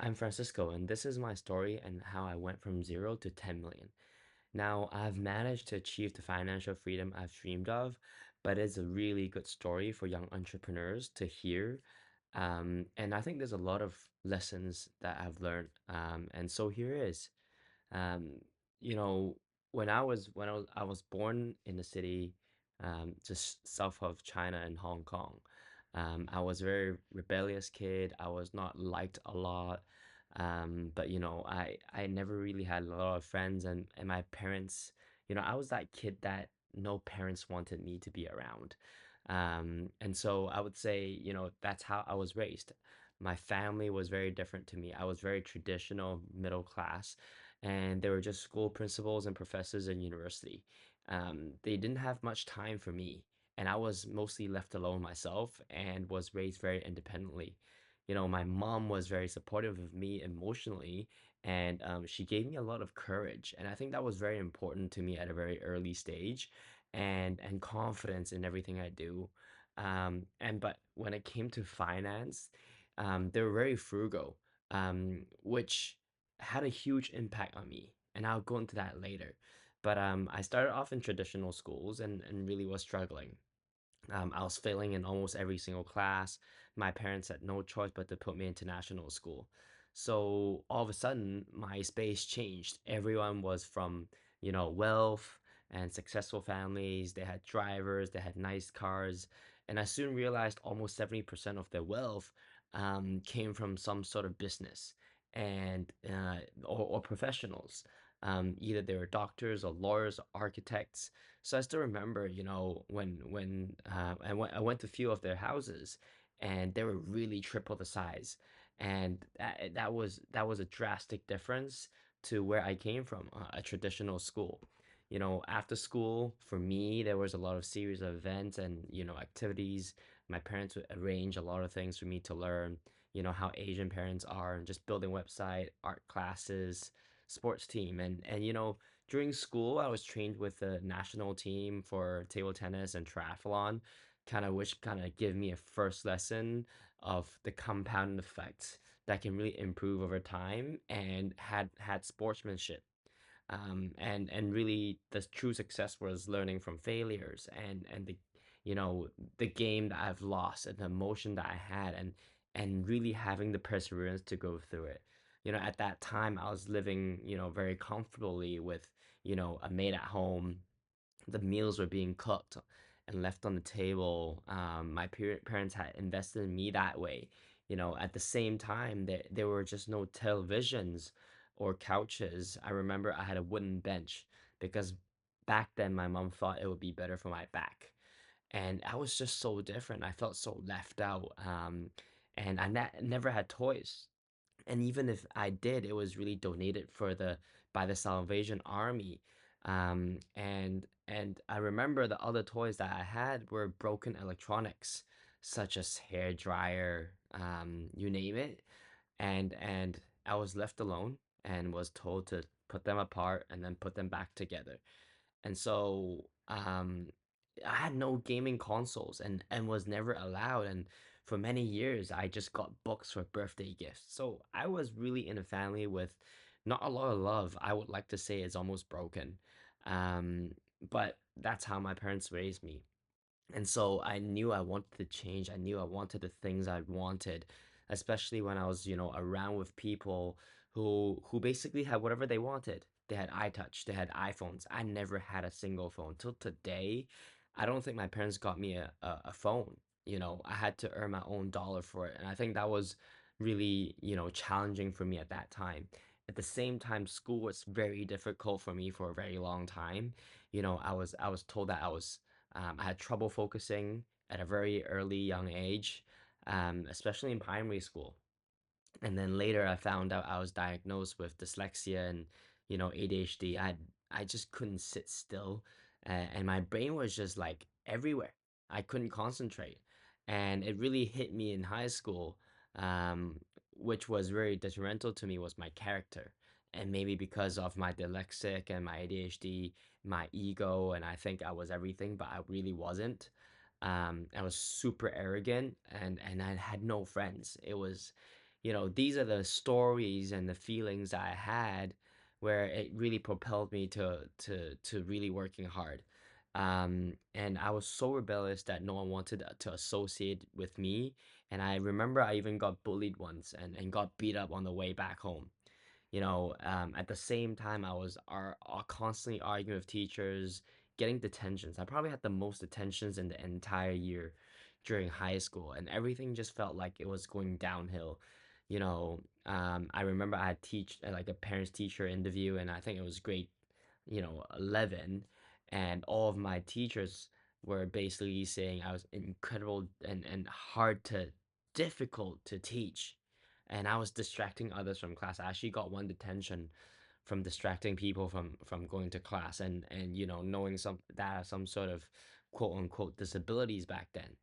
I'm Francisco, and this is my story and how I went from zero to 10 million. Now, I've managed to achieve the financial freedom I've dreamed of, but it's a really good story for young entrepreneurs to hear. And I think there's a lot of lessons that I've learned. And so here is. Um, you know, when I was born in the city, just south of China and Hong Kong. I was a very rebellious kid. I was not liked a lot. But I never really had a lot of friends and my parents, I was that kid that no parents wanted me to be around. And so I would say, that's how I was raised. My family was very different to me. I was very traditional, middle class, and they were just school principals and professors in university. They didn't have much time for me, and I was mostly left alone myself and was raised very independently. My mom was very supportive of me emotionally, and she gave me a lot of courage, and I think that was very important to me at a very early stage, and confidence in everything I do. And but when it came to finance, they were very frugal, which had a huge impact on me, and I'll go into that later. But I started off in traditional schools and really was struggling. I was failing in almost every single class. My parents had no choice but to put me into national school. So all of a sudden, my space changed. Everyone was from, wealth and successful families. They had drivers, they had nice cars. And I soon realized almost 70% of their wealth came from some sort of business or professionals. Either they were doctors or lawyers or architects. So I still remember, when I went to a few of their houses, and they were really triple the size, and that was a drastic difference to where I came from, a traditional school. After school, for me, there was a lot of series of events and activities. My parents would arrange a lot of things for me to learn. How Asian parents are, and just building website, art classes, sports team, and during school, I was trained with the national team for table tennis and triathlon, which kind of give me a first lesson of the compound effects that can really improve over time, and had sportsmanship. And really, the true success was learning from failures, and the game that I've lost and the emotion that I had, and really having the perseverance to go through it. At that time, I was living, very comfortably with, a maid at home. The meals were being cooked and left on the table. My parents had invested in me that way. At the same time, there were just no televisions or couches. I remember I had a wooden bench because back then my mom thought it would be better for my back. And I was just so different. I felt so left out. And I never had toys, and even if I did, it was really donated for the by the Salvation Army. And I remember the other toys that I had were broken electronics, such as hair dryer, you name it. And I was left alone and was told to put them apart and then put them back together. And so I had no gaming consoles and was never allowed. And for many years, I just got books for birthday gifts. So I was really in a family with not a lot of love. I would like to say it's almost broken. Um, but that's how my parents raised me. And so I knew I wanted to change. I knew I wanted the things I wanted, especially when I was, around with people who basically had whatever they wanted. They had iTouch, they had iPhones. I never had a single phone. Till today, I don't think my parents got me a phone. I had to earn my own dollar for it. And I think that was really, challenging for me at that time. At the same time, school was very difficult for me for a very long time. I was told that I had trouble focusing at a very early young age, especially in primary school. And then later I found out I was diagnosed with dyslexia and, ADHD. I just couldn't sit still, and my brain was just like everywhere. I couldn't concentrate, and it really hit me in high school, um, which was very detrimental to me was my character. And maybe because of my dyslexic and my ADHD, my ego, and I think I was everything, but I really wasn't. I was super arrogant, and I had no friends. these are the stories and the feelings I had where it really propelled me to really working hard. And I was so rebellious that no one wanted to associate with me. And I remember I even got bullied once and got beat up on the way back home. At the same time, I was constantly arguing with teachers, getting detentions. I probably had the most detentions in the entire year during high school, and everything just felt like it was going downhill. I remember I had like a parents teacher interview, and I think it was grade 11, and all of my teachers were basically saying I was incredible and difficult to teach. And I was distracting others from class. I actually got one detention from distracting people from going to class and knowing that I have some sort of quote unquote disabilities back then.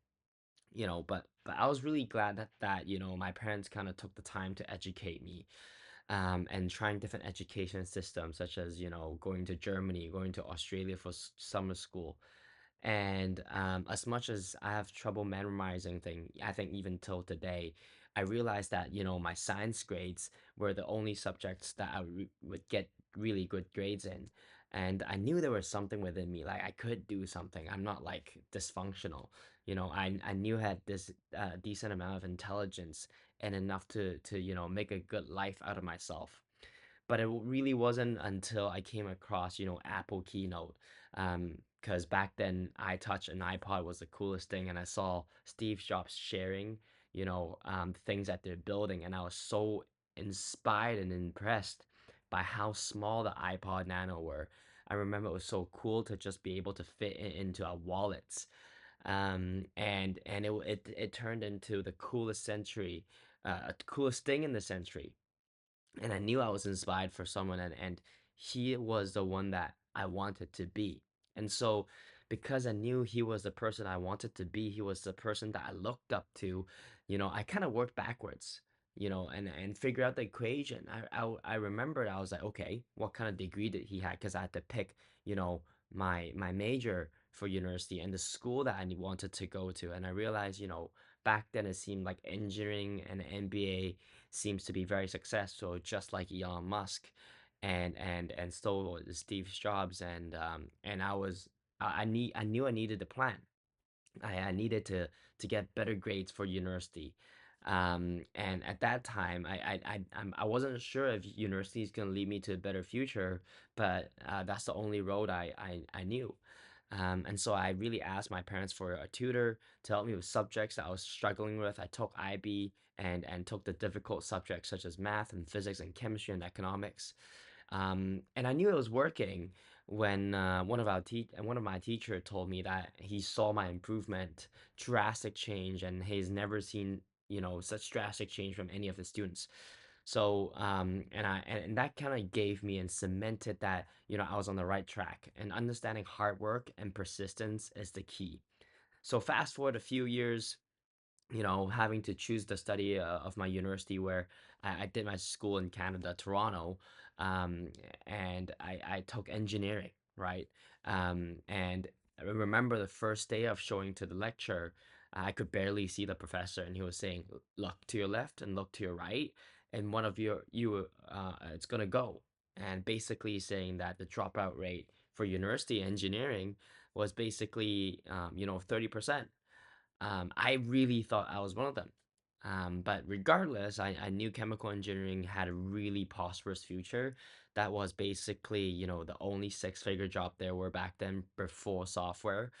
But I was really glad that my parents kind of took the time to educate me, and trying different education systems, such as going to Germany, going to Australia for summer school. And as much as I have trouble memorizing things, I think even till today, I realized that my science grades were the only subjects that would get really good grades in. And I knew there was something within me, like I could do something. I'm not like dysfunctional. I knew I had this decent amount of intelligence and enough to make a good life out of myself. But it really wasn't until I came across Apple Keynote. Because back then, iTouch and iPod was the coolest thing, and I saw Steve Jobs sharing things that they're building, and I was so inspired and impressed by how small the iPod Nano were. I remember it was so cool to just be able to fit it into our wallets. And it turned into the coolest thing in the century, and I knew I was inspired for someone, and he was the one that I wanted to be. And so because I knew he was the person I wanted to be, he was the person that I looked up to, I kind of worked backwards, and figure out the equation. I remembered I was like, okay, what kind of degree did he have? Because I had to pick my major for university and the school that I wanted to go to. And I realized back then it seemed like engineering and MBA seems to be very successful, just like Elon Musk, and so was Steve Jobs, and I knew I needed a plan. I needed to get better grades for university. And at that time, I wasn't sure if university is gonna lead me to a better future, but that's the only road I knew. And so I really asked my parents for a tutor to help me with subjects that I was struggling with. I took IB and took the difficult subjects such as math and physics and chemistry and economics. And I knew it was working when one of my teacher told me that he saw my improvement, drastic change, and he's never seen such drastic change from any of the students. So and that kind of gave me and cemented that I was on the right track, and understanding hard work and persistence is the key. So fast forward a few years, having to choose the study of my university where I did my school in Canada, Toronto, um, and I took engineering, right? And I remember the first day of showing to the lecture, I could barely see the professor, and he was saying, "Look to your left and look to your right, and one of it's gonna go." And basically saying that the dropout rate for university engineering was basically 30%. I really thought I was one of them. But regardless, I knew chemical engineering had a really prosperous future. That was basically the only six-figure job there were back then before software.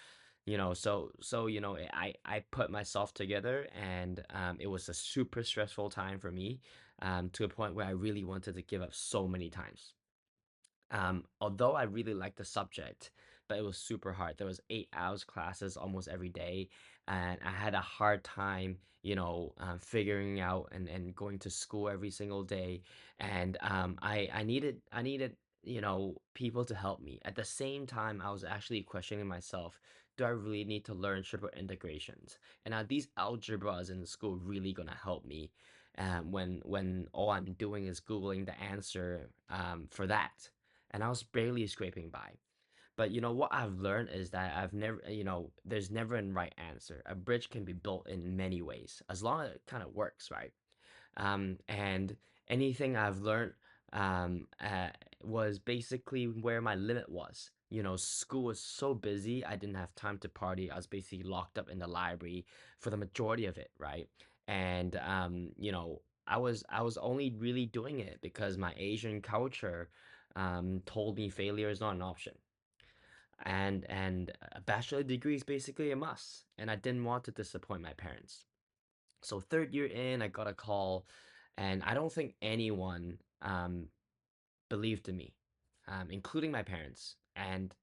I put myself together, and it was a super stressful time for me, to a point where I really wanted to give up so many times. Although I really liked the subject, but it was super hard. There was 8 hours classes almost every day, and I had a hard time figuring out and going to school every single day. And I needed people to help me. At the same time, I was actually questioning myself. Do I really need to learn triple integrations? And are these algebras in school really gonna help me? When all I'm doing is Googling the answer for that, and I was barely scraping by. But what I've learned is that there's never a right answer. A bridge can be built in many ways, as long as it kind of works, right? And anything I've learned um, uh, was basically where my limit was. You know, school was so busy, I didn't have time to party. I was basically locked up in the library for the majority of it, right? And you know, I was only really doing it because my Asian culture told me failure is not an option. And a bachelor degree is basically a must, and I didn't want to disappoint my parents. So third year in, I got a call, and I don't think anyone believed in me, including my parents and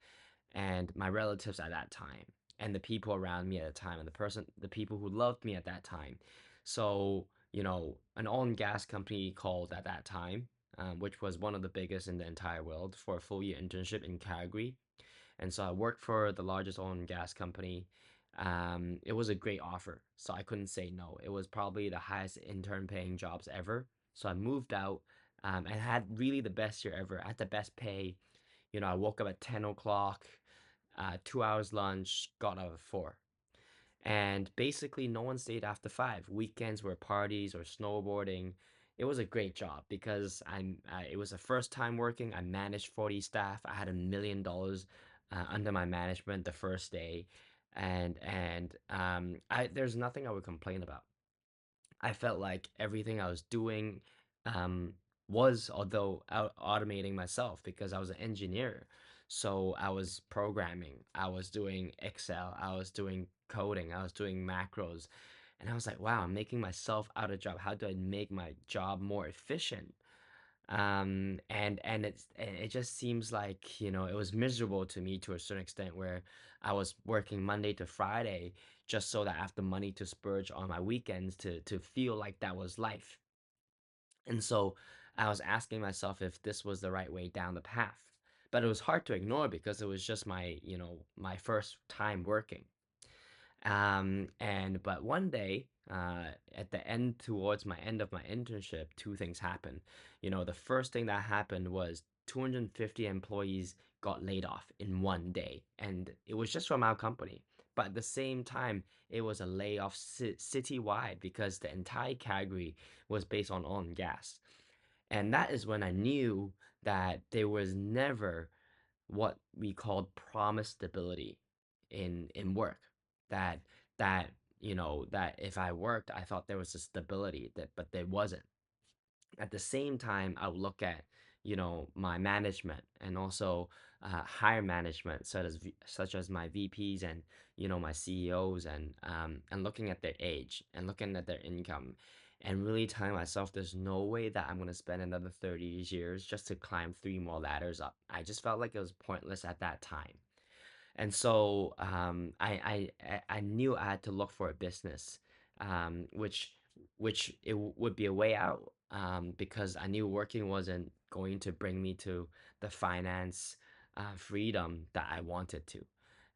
my relatives at that time, and the people around me at the time, and the people who loved me at that time. So, you know, an oil and gas company called at that time, which was one of the biggest in the entire world, for a full year internship in Calgary. And so I worked for the largest oil and gas company. It was a great offer, so I couldn't say no. It was probably the highest intern paying jobs ever. So I moved out and had really the best year ever. I had the best pay. You know, I woke up at 10 o'clock, 2 hours lunch, got out at 4. And basically, no one stayed after 5. Weekends were parties or snowboarding. It was a great job because it was the first time working. I managed 40 staff. I had $1 million under my management the first day, and there's nothing I would complain about. I felt like everything I was doing um, was, although automating myself because I was an engineer. So I was programming, I was doing Excel, I was doing coding, I was doing macros. And I was like, wow, I'm making myself out of job. How do I make my job more efficient? And it just seems like, you know, it was miserable to me to a certain extent where I was working Monday to Friday just so that I have the money to splurge on my weekends to feel like that was life. And so I was asking myself if this was the right way down the path. But it was hard to ignore because it was just my, you know, my first time working. And but one day, at the end, towards my end of my internship, two things happened. You know, the first thing that happened was 250 employees got laid off in one day, and it was just from our company. But at the same time, it was a layoff citywide because the entire category was based on oil and gas. And that is when I knew that there was never what we called promised stability in work. That that you know that if I worked, I thought there was a stability that, but there wasn't. At the same time, I would look at, you know, my management and also higher management, such as my VPs and, you know, my CEOs, and looking at their age and looking at their income, and really telling myself there's no way that I'm gonna spend another 30 years just to climb three more ladders up. I just felt like it was pointless at that time. And so I knew I had to look for a business, which would be a way out, because I knew working wasn't going to bring me to the finance freedom that I wanted to.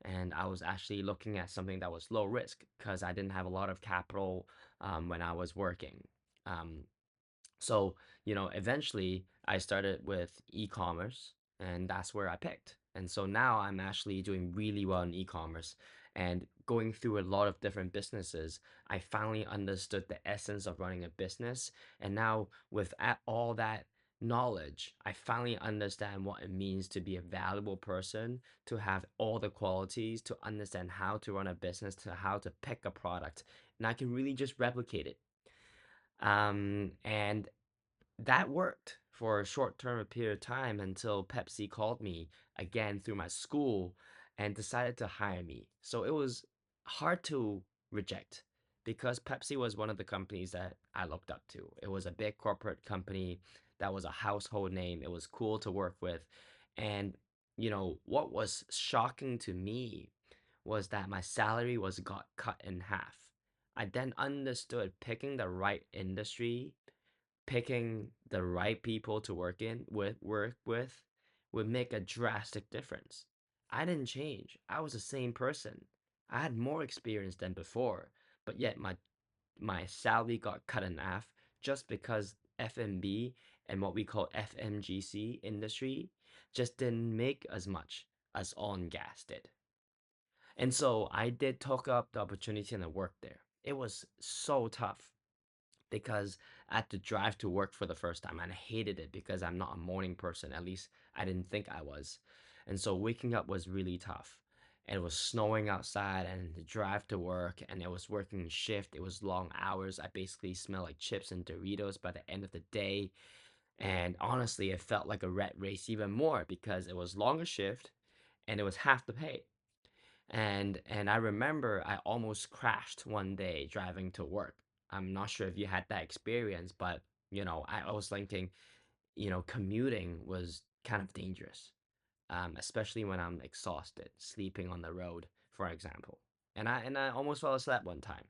And I was actually looking at something that was low risk because I didn't have a lot of capital when I was working. Um, so, you know, eventually I started with e-commerce, and that's where I picked. And so now I'm actually doing really well in e-commerce and going through a lot of different businesses. I finally understood the essence of running a business. And now with all that knowledge, I finally understand what it means to be a valuable person, to have all the qualities, to understand how to run a business, to how to pick a product. And I can really just replicate it. And that worked for a short term period of time until Pepsi called me again through my school and decided to hire me. So it was hard to reject because Pepsi was one of the companies that I looked up to. It was a big corporate company that was a household name. It was cool to work with. And, you know, what was shocking to me was that my salary was got cut in half. I then understood picking the right industry, picking the right people to work with would make a drastic difference. I didn't change. I was the same person. I had more experience than before, but yet my salary got cut in half just because F&B and what we call FMGC industry just didn't make as much as on gas did. And so I did talk up the opportunity and I worked there. It was so tough, because I had to drive to work for the first time and I hated it because I'm not a morning person. At least I didn't think I was. And so waking up was really tough. And it was snowing outside and the drive to work and it was working shift. It was long hours. I basically smelled like chips and Doritos by the end of the day. And honestly, it felt like a rat race even more because it was longer shift and it was half the pay. And I remember I almost crashed one day driving to work. I'm not sure if you had that experience, but I was thinking, commuting was kind of dangerous, especially when I'm exhausted, sleeping on the road, for example. And I almost fell asleep one time.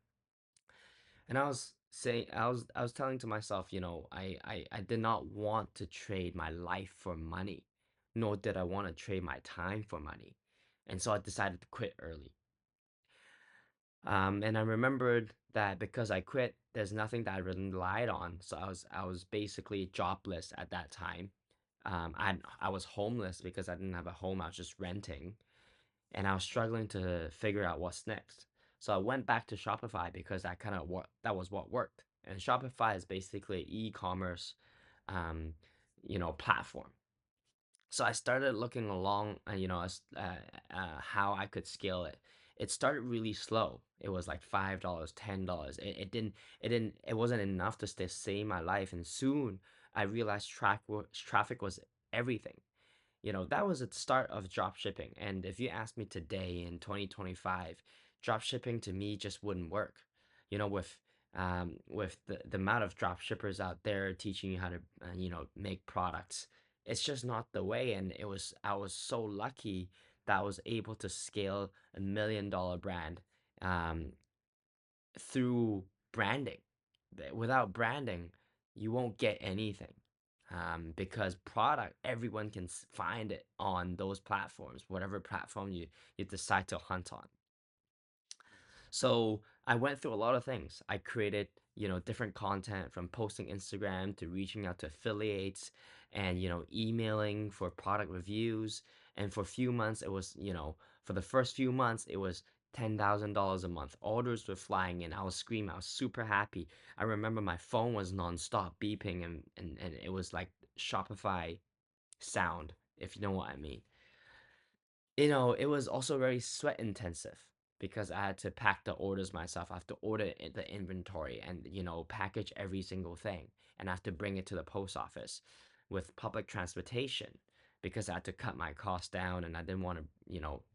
And I was telling to myself, I did not want to trade my life for money, nor did I want to trade my time for money. And so I decided to quit early. And I remembered that because I quit, there's nothing that I relied on. So I was basically jobless at that time. I was homeless because I didn't have a home. I was just renting, and I was struggling to figure out what's next. So I went back to Shopify because that was what worked. And Shopify is basically an e-commerce, um, platform. So I started looking along, as how I could scale it. It started really slow. It was like $5, $10. It wasn't enough to stay save my life. And soon I realized traffic was everything. That was at the start of drop shipping. And if you ask me today in 2025, drop shipping to me just wouldn't work. With the amount of drop shippers out there teaching you how to make products, it's just not the way. And I was so lucky that I was able to scale $1 million brand um, through branding. Without branding, you won't get anything. Because product, everyone can find it on those platforms, whatever platform you decide to hunt on. So I went through a lot of things. I created, different content from posting Instagram to reaching out to affiliates and, emailing for product reviews. And for a few months, for the first few months, it was $10,000 a month. Orders were flying in. I was screaming. I was super happy. I remember my phone was nonstop beeping and it was like Shopify sound, if you know what I mean. It was also very sweat intensive because I had to pack the orders myself. I have to order the inventory and, package every single thing. And I have to bring it to the post office with public transportation because I had to cut my costs down and I didn't want to,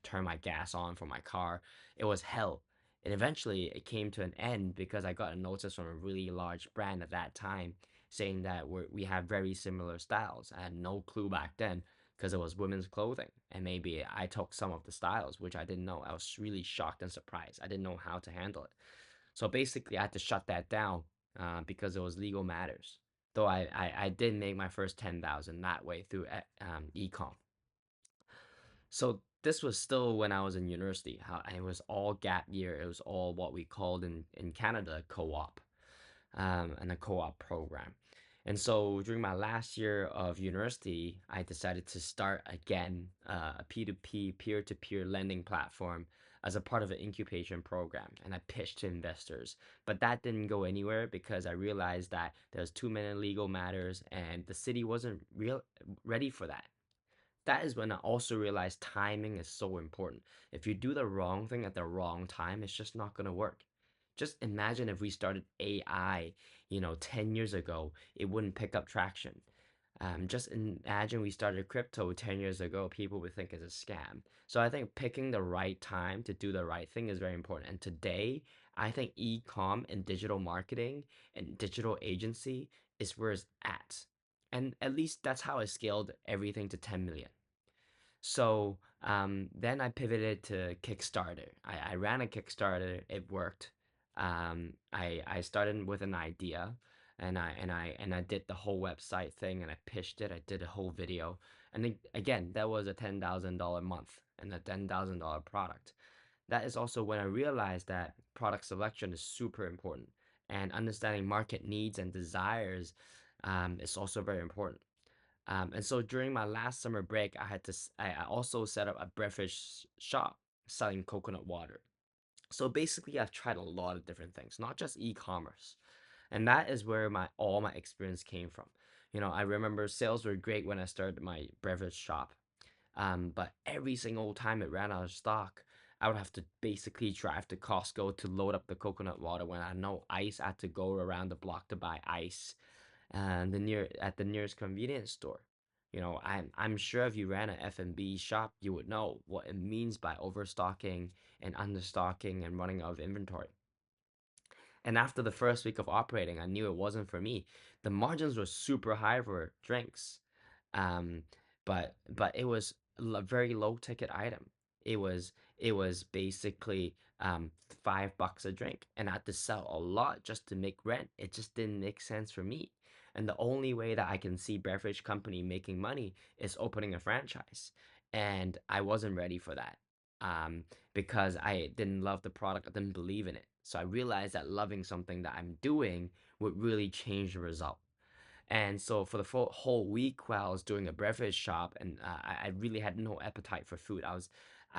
turn my gas on for my car. It was hell. And eventually it came to an end because I got a notice from a really large brand at that time saying that we have very similar styles. I had no clue back then because it was women's clothing. And maybe I took some of the styles, which I didn't know. I was really shocked and surprised. I didn't know how to handle it. So basically, I had to shut that down because it was legal matters. Though I did make my first 10,000 that way through ecom. So this was still when I was in university. It was all gap year. It was all what we called in Canada co-op and a co-op program. And so during my last year of university, I decided to start again a P2P, peer-to-peer lending platform as a part of an incubation program. And I pitched to investors. But that didn't go anywhere because I realized that there's too many legal matters and the city wasn't ready for that. That is when I also realized timing is so important. If you do the wrong thing at the wrong time, it's just not going to work. Just imagine if we started AI, 10 years ago, it wouldn't pick up traction. Just imagine we started crypto 10 years ago, people would think it's a scam. So I think picking the right time to do the right thing is very important. And today, I think e-com and digital marketing and digital agency is where it's at. And at least that's how I scaled everything to 10 million. So then I pivoted to Kickstarter. I ran a Kickstarter. It worked. I started with an idea, and I did the whole website thing, and I pitched it. I did a whole video, and then, again, that was a $10,000 month and a $10,000 product. That is also when I realized that product selection is super important, and understanding market needs and desires is also very important. And so during my last summer break, I also set up a beverage shop selling coconut water. So basically, I've tried a lot of different things, not just e-commerce. And that is where my all my experience came from. I remember sales were great when I started my beverage shop. But every single time it ran out of stock, I would have to basically drive to Costco to load up the coconut water. When I had no ice, I had to go around the block to buy ice and the nearest convenience store. I'm sure if you ran an F&B shop, you would know what it means by overstocking and understocking and running out of inventory. And after the first week of operating, I knew it wasn't for me. The margins were super high for drinks, um, but it was a very low ticket item. It was basically $5 a drink, and I had to sell a lot just to make rent. It just didn't make sense for me. And the only way that I can see beverage company making money is opening a franchise, and I wasn't ready for that. Because I didn't love the product, I didn't believe in it. So I realized that loving something that I'm doing would really change the result. And so for the whole week while I was doing a beverage shop, and I really had no appetite for food. I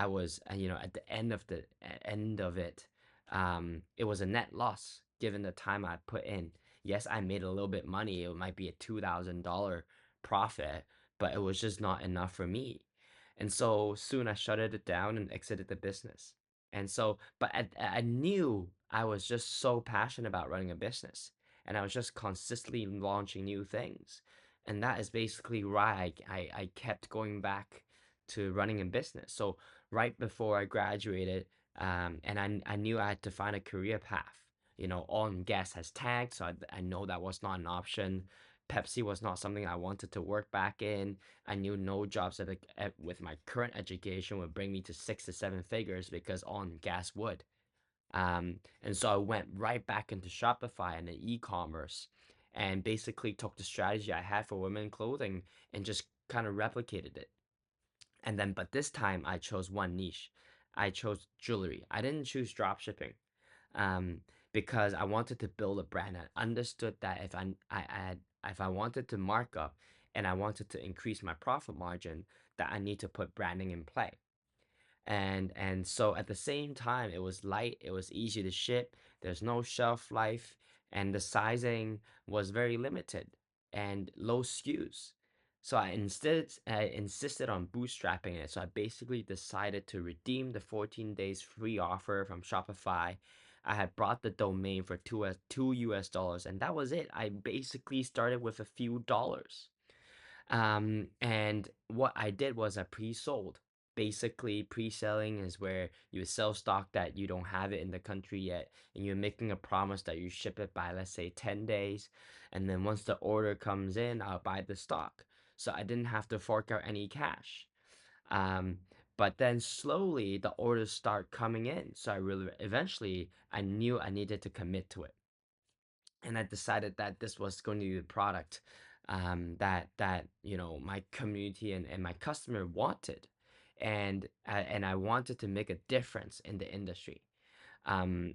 was, at the end of it, it was a net loss given the time I put in. Yes, I made a little bit money. It might be a $2,000 profit, but it was just not enough for me. And so soon I shuttered it down and exited the business. And so, but I knew I was just so passionate about running a business, and I was just consistently launching new things. And that is basically why I kept going back to running a business. So right before I graduated, and I knew I had to find a career path. Oil and gas has tagged, so I know that was not an option. Pepsi was not something I wanted to work back in. I knew no jobs with my current education would bring me to 6 to 7 figures because oil and gas would. And so I went right back into Shopify and the e-commerce and basically took the strategy I had for women clothing and just kind of replicated it. And then, but this time I chose one niche. I chose jewelry. I didn't choose drop shipping, um, because I wanted to build a brand. I understood that if I wanted to mark up and I wanted to increase my profit margin, that I need to put branding in play. And so at the same time, it was light, it was easy to ship, there's no shelf life, and the sizing was very limited and low SKUs. So I insisted on bootstrapping it. So I basically decided to redeem the 14 days free offer from Shopify. I had bought the domain for two US dollars, and that was it. I basically started with a few dollars. And what I did was I pre-sold. Basically, pre-selling is where you sell stock that you don't have it in the country yet, and you're making a promise that you ship it by, let's say, 10 days. And then once the order comes in, I'll buy the stock. So I didn't have to fork out any cash. Um, but then slowly the orders start coming in. So I really eventually I knew I needed to commit to it, and I decided that this was going to be the product that my community and my customer wanted, and I wanted to make a difference in the industry. And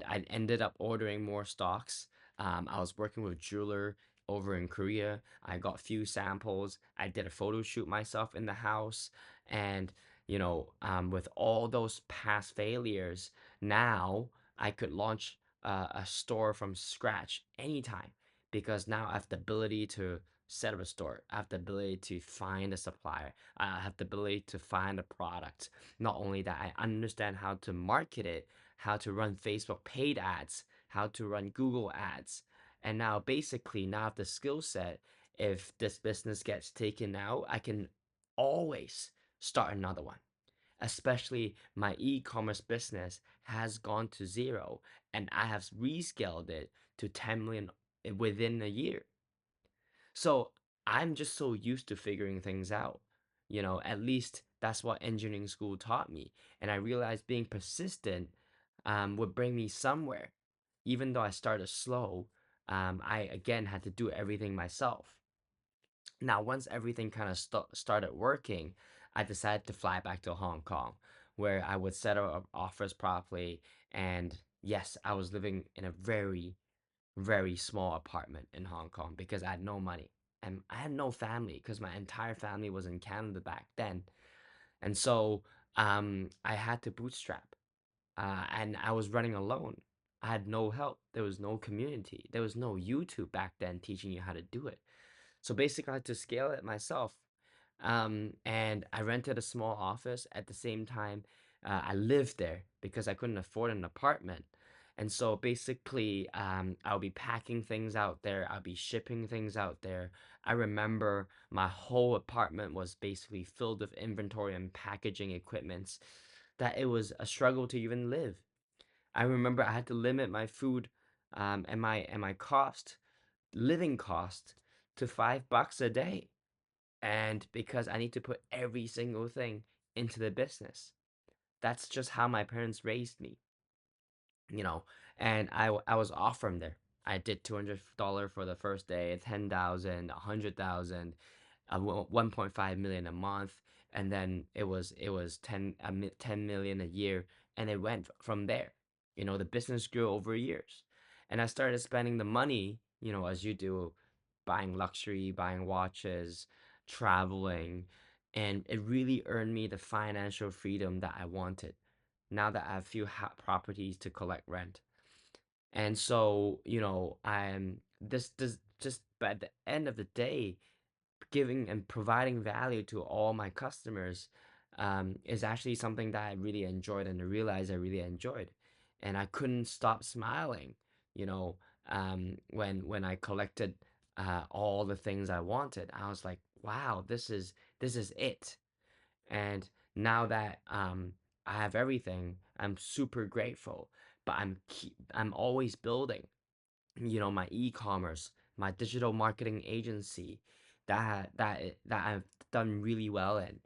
I ended up ordering more stocks. I was working with a jeweler over in Korea. I got few samples. I did a photo shoot myself in the house, and with all those past failures, now I could launch a store from scratch anytime because now I have the ability to set up a store. I have the ability to find a supplier. I have the ability to find a product. Not only that, I understand how to market it, how to run Facebook paid ads, how to run Google ads. And now basically now I have the skill set. If this business gets taken out, I can always start another one. Especially my e-commerce business has gone to zero and I have rescaled it to 10 million within a year. So I'm just so used to figuring things out. At least that's what engineering school taught me. And I realized being persistent would bring me somewhere. Even though I started slow, I again had to do everything myself. Now, once everything kind of started working, I decided to fly back to Hong Kong, where I would set up offers properly. And yes, I was living in a very, very small apartment in Hong Kong because I had no money and I had no family because my entire family was in Canada back then. And so I had to bootstrap, and I was running alone. I had no help. There was no community. There was no YouTube back then teaching you how to do it. So basically, I had to scale it myself. And I rented a small office. At the same time, I lived there because I couldn't afford an apartment. And so basically, I'll be packing things out there. I'll be shipping things out there. I remember my whole apartment was basically filled with inventory and packaging equipments that it was a struggle to even live. I remember I had to limit my food, and my living cost, to $5 a day. And because I need to put every single thing into the business. That's just how my parents raised me, you know. And I was off from there. I did $200 for the first day, 10,000, 100,000, 1.5 million a month, and then it was 10 million a year, and it went from there. The business grew over years, and I started spending the money, as you do, buying luxury, buying watches, traveling, and it really earned me the financial freedom that I wanted. Now that I have few properties to collect rent. And so, I'm this just by the end of the day, giving and providing value to all my customers, is actually something that I really enjoyed and I realized I really enjoyed. And I couldn't stop smiling, you know, when I collected all the things I wanted. I was like, wow, this is it. And now that I have everything, I'm super grateful. But I'm always building, my e-commerce, my digital marketing agency, that I've done really well in.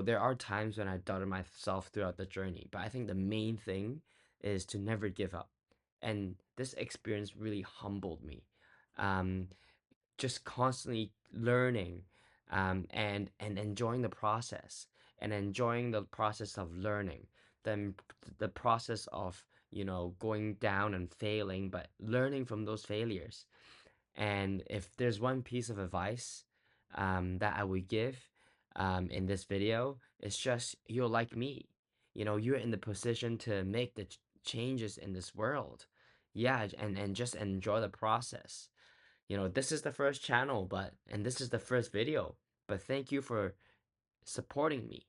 There are times when I doubted myself throughout the journey, but I think the main thing is to never give up. And this experience really humbled me. Um, just constantly learning, and enjoying the process, and enjoying the process of learning, then the process of going down and failing, but learning from those failures. And if there's one piece of advice that I would give in this video, it's just you're like me. You're in the position to make the changes in this world. Yeah, and just enjoy the process. This is the first channel, and this is the first video, but thank you for supporting me.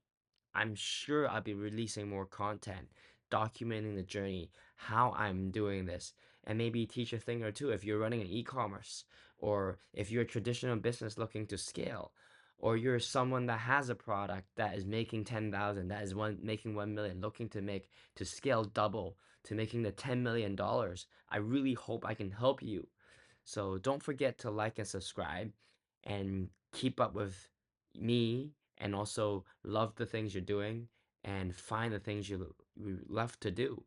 I'm sure I'll be releasing more content, documenting the journey, how I'm doing this, and maybe teach a thing or two if you're running an e-commerce, or if you're a traditional business looking to scale, or you're someone that has a product that is making 10,000, that is making 1 million, looking to scale double to making the $10 million. I really hope I can help you. So don't forget to like and subscribe and keep up with me, and also love the things you're doing and find the things you love to do.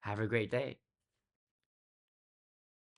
Have a great day.